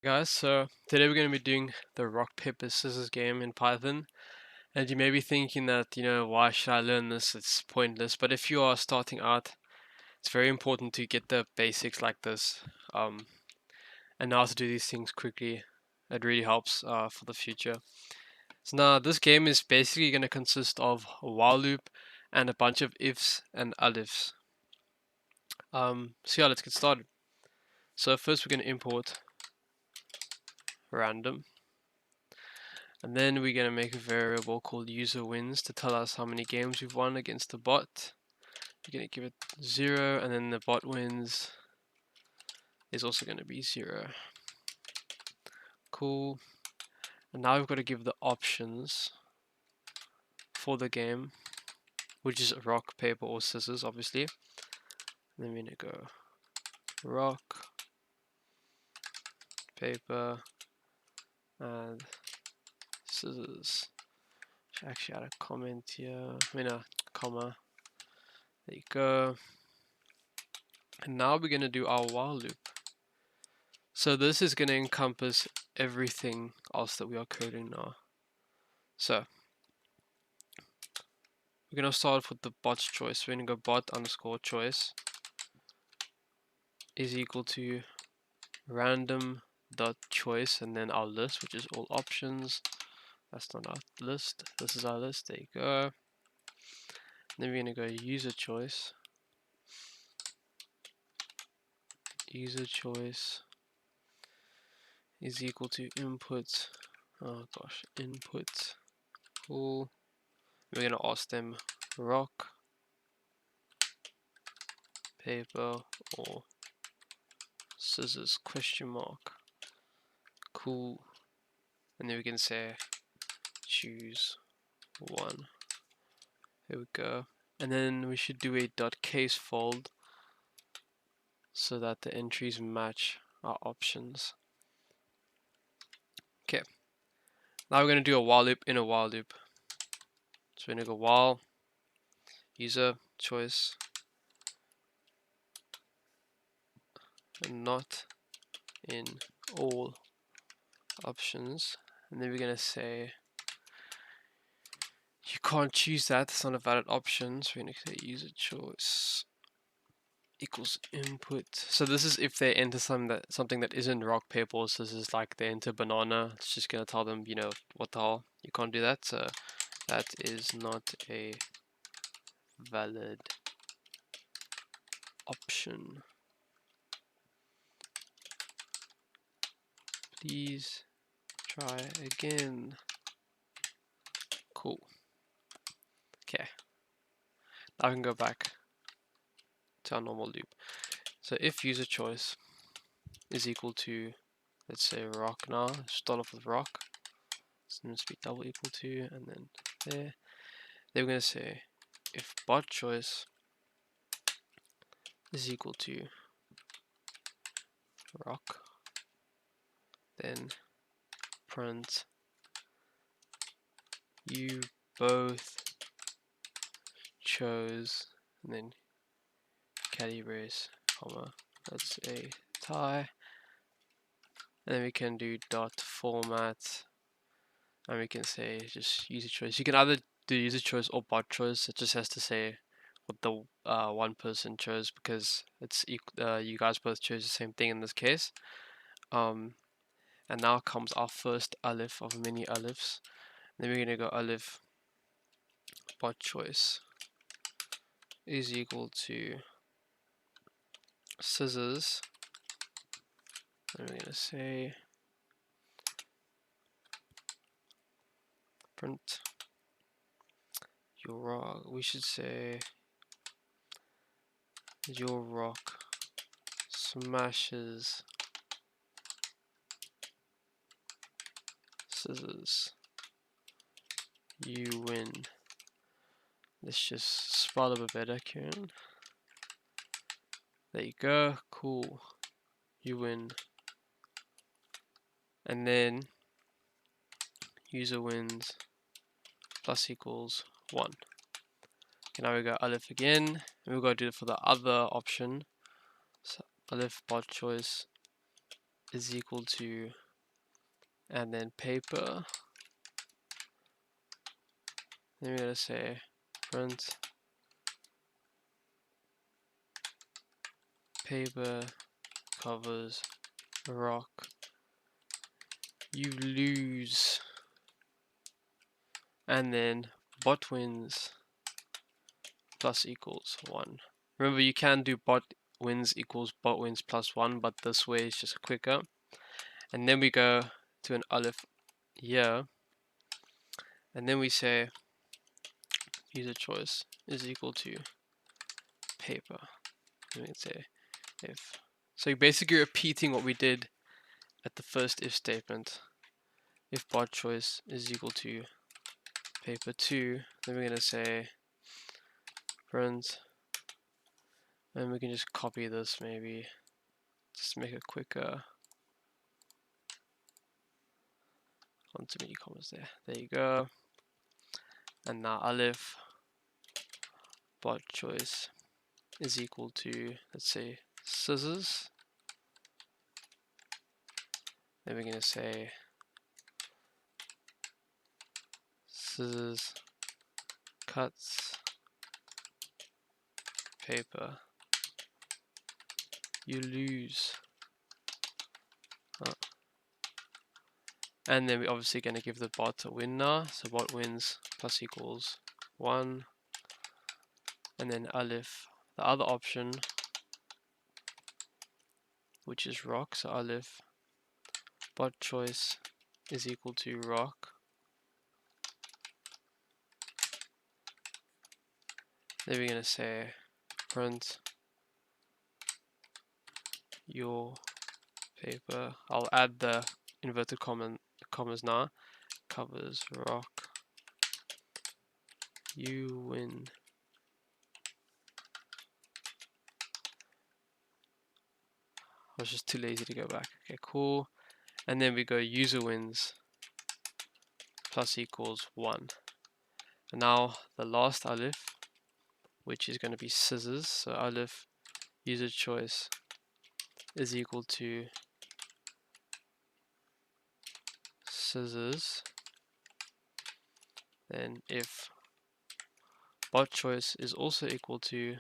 Guys, so today we're going to be doing the rock paper scissors game in Python, and you may be thinking that, why should I learn this? It's pointless. But if you are starting out, it's very important to get the basics like this, and know how to do these things quickly. It really helps for the future. So now this game is basically going to consist of a while loop and a bunch of ifs and alifs. So yeah, let's get started. So first we're going to import random. And then we're going to make a variable called user wins to tell us how many games we've won against the bot. We're going to give it 0, and then the bot wins is also going to be 0. Cool. And now we've got to give the options for the game, which is rock, paper, or scissors, obviously. And then we're going to go rock, paper, and scissors. Should actually add a comment here. A comma. There you go. And now we're going to do our while loop. So this is going to encompass everything else that we are coding now. So we're going to start with the bot's choice. We're going to go bot underscore choice is equal to random dot choice, and then our list, which is all options. That's not our list. This is our list. There you go. And then we're going to go user choice. User choice is equal to input. Oh gosh, input. Cool. We're going to ask them rock, paper, or scissors question mark. Cool. And then we can say choose one. Here we go. And then we should do a .case fold so that the entries match our options. Okay. Now we're going to do a while loop in a while loop. So we're going to go while user choice and not in all options. And then we're going to say you can't choose that, it's not a valid option. So we're going to say user choice equals input. So this is if they enter something that isn't rock, paper, or scissors, like they enter banana. It's just going to tell them, what the hell, you can't do that. So that is not a valid option. Please try again. Cool. Okay. Now I can go back to our normal loop. So if user choice is equal to, let's say, rock now. Start off with rock. So it must be double equal to, and then there. Then we're going to say if bot choice is equal to rock, then print you both chose, and then caddy brace, comma, that's a tie. And then we can do dot format, and we can say just user choice. You can either do user choice or bot choice. It just has to say what the one person chose, because it's you guys both chose the same thing in this case. And now comes our first alif of many alifs. Then we're gonna go alif bot choice is equal to scissors, and we're gonna say print your rock. We should say your rock smashes scissors, you win. Let's just spell it a bit better, Kieran. There you go. Cool. You win. And then user wins plus equals 1. Okay, now we go alif again, and we've got to do it for the other option. So alif bot choice is equal to, and then paper. Then we're going to say print paper covers rock, you lose, and then bot wins plus equals 1. Remember, you can do bot wins equals bot wins plus 1, but this way is just quicker. And then we go to an aleph here, and then we say user choice is equal to paper. And we can say if. So you're basically repeating what we did at the first if statement. If bot choice is equal to paper 2, then we're going to say print, and we can just copy this maybe, just make it quicker. On too many commas there. There you go. And now aleph bot choice is equal to, let's say, scissors. Then we're going to say scissors cuts paper, you lose. And then we're obviously going to give the bot a win now. So bot wins plus equals 1. And then aleph, the other option, which is rock. So aleph bot choice is equal to rock. Then we're going to say print your paper. I'll add the inverted commas now. Covers rock, you win. I was just too lazy to go back. Okay, cool. And then we go user wins plus equals 1. And now the last aleph, which is going to be scissors. So aleph user choice is equal to scissors. Then if bot choice is also equal to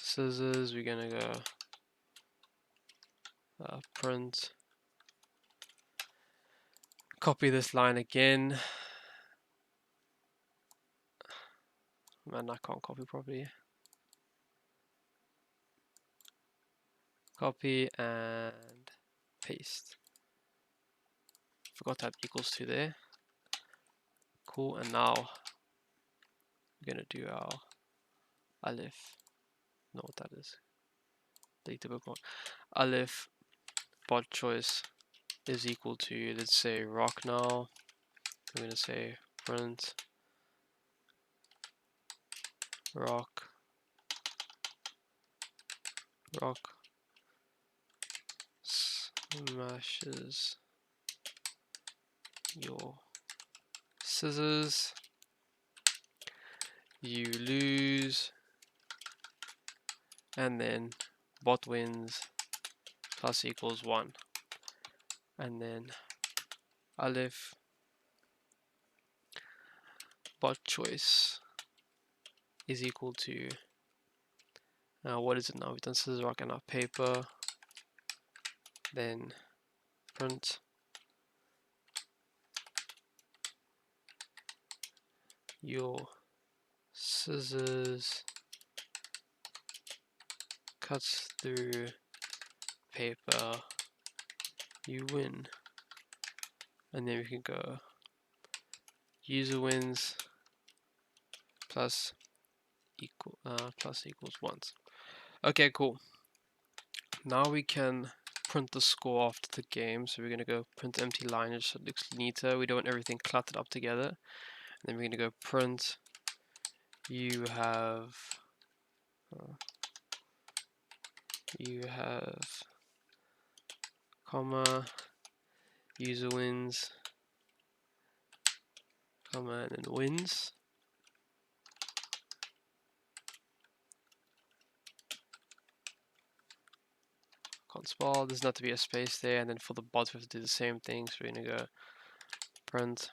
scissors, we're going to go print, copy this line again. Man, I can't copy properly. Copy and paste. Forgot to have equals to there. Cool, and now we're going to do our aleph. Know what that is. Delete the bookmark. Aleph bot choice is equal to, let's say, rock now. I'm going to say print rock smashes your scissors, you lose, and then bot wins plus equals 1. And then aleph bot choice is equal to, what is it now? We've done scissors, rock, and our paper. Then print your scissors cuts through paper, you win. And then we can go user wins plus equals 1. Okay, cool. Now we can print the score after the game. So we're going to go print empty line just so it looks neater. We don't want everything cluttered up together. And then we're going to go print you have comma user wins comma and then wins. can't spell. There's not to be a space there, and then for the bot we have to do the same thing. So we're gonna go print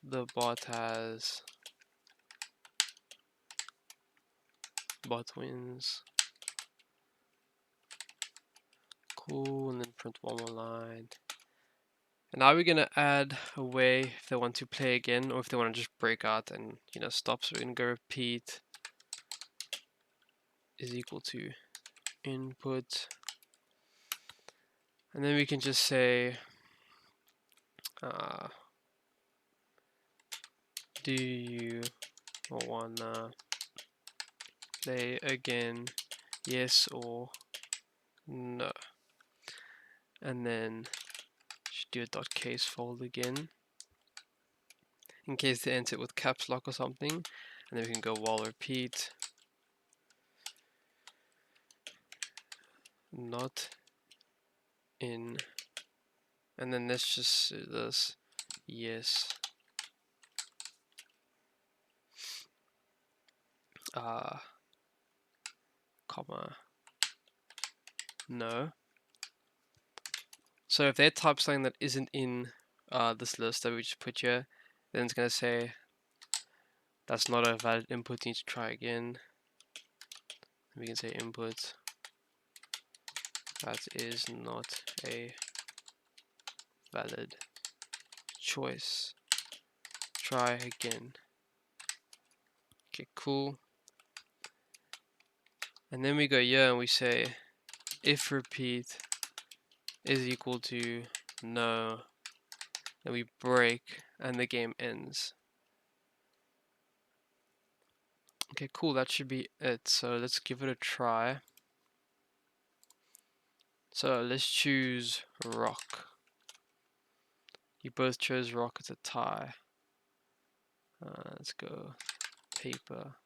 the bot has bot wins. Cool, and then print one more line. And now we're gonna add a way if they want to play again, or if they want to just break out and stop. So we're gonna go repeat is equal to input, and then we can just say do you wanna play again, yes or no, and then should do a .case fold again in case they enter it with caps lock or something, and then we can go while repeat not in, and then let's just do this yes comma no. So if they type something that isn't in this list that we just put here, then it's going to say that's not a valid input, you need to try again. We can say input that is not a valid choice, try again. Okay, cool. And then we go here and we say if repeat is equal to no, then we break and the game ends. Okay, cool, that should be it. So let's give it a try. So let's choose rock. You both chose rock, it's a tie. Let's go paper.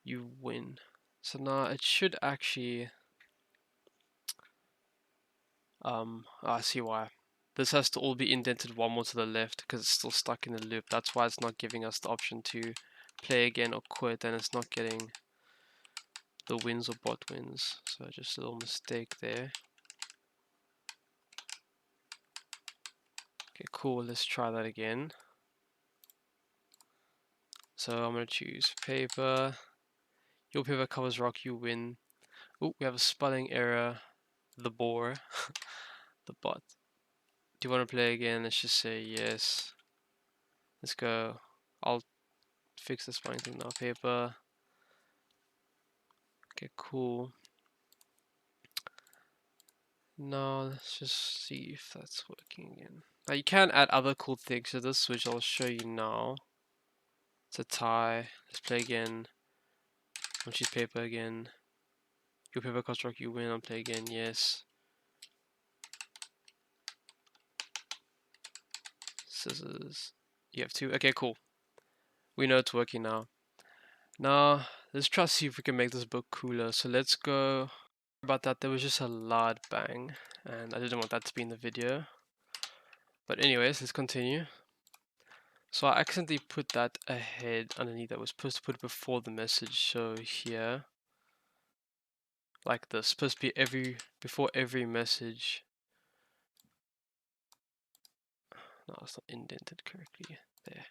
You win. So now it should actually I see why. This has to all be indented one more to the left because it's still stuck in the loop. That's why it's not giving us the option to play again or quit, and it's not getting the wins or bot wins. So just a little mistake there. Okay, cool, let's try that again. So I'm going to choose paper. Your paper covers rock, you win. Oh, we have a spelling error. The bore. The bot. Do you want to play again? Let's just say yes. Let's go. I'll fix the spelling thing now. Paper. Okay, cool. Now let's just see if that's working again. Now you can add other cool things to this, which I'll show you now. It's a tie. Let's play again. I'll choose paper again. Your paper costs rock, you win. I'll play again. Yes. Scissors. You have two. Okay, cool. We know it's working now. Now let's try to see if we can make this book cooler. So let's go. About that, there was just a loud bang, and I didn't want that to be in the video. But anyways, let's continue. So I accidentally put that ahead underneath. I was supposed to put it before the message. So here, like this, supposed to be before every message. No, it's not indented correctly. There.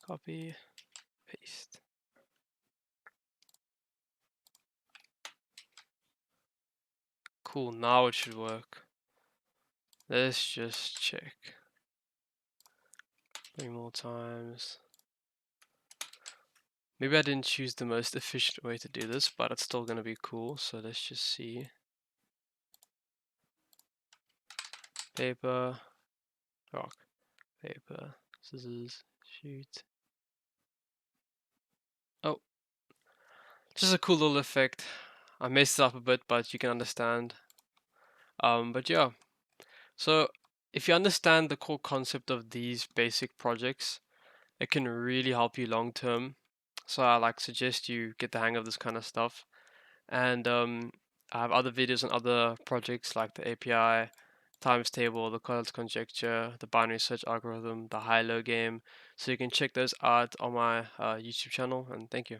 Copy, paste. Cool, now it should work. Let's just check. 3 more times. Maybe I didn't choose the most efficient way to do this, but it's still going to be cool. So let's just see. Paper, rock, paper, scissors, shoot. Oh, just a cool little effect. I messed it up a bit, but you can understand. But yeah, so if you understand the core concept of these basic projects, it can really help you long term. So I suggest you get the hang of this kind of stuff. And I have other videos on other projects like the API times table, the Cutler's conjecture, the binary search algorithm, the high-low game. So you can check those out on my YouTube channel, and thank you.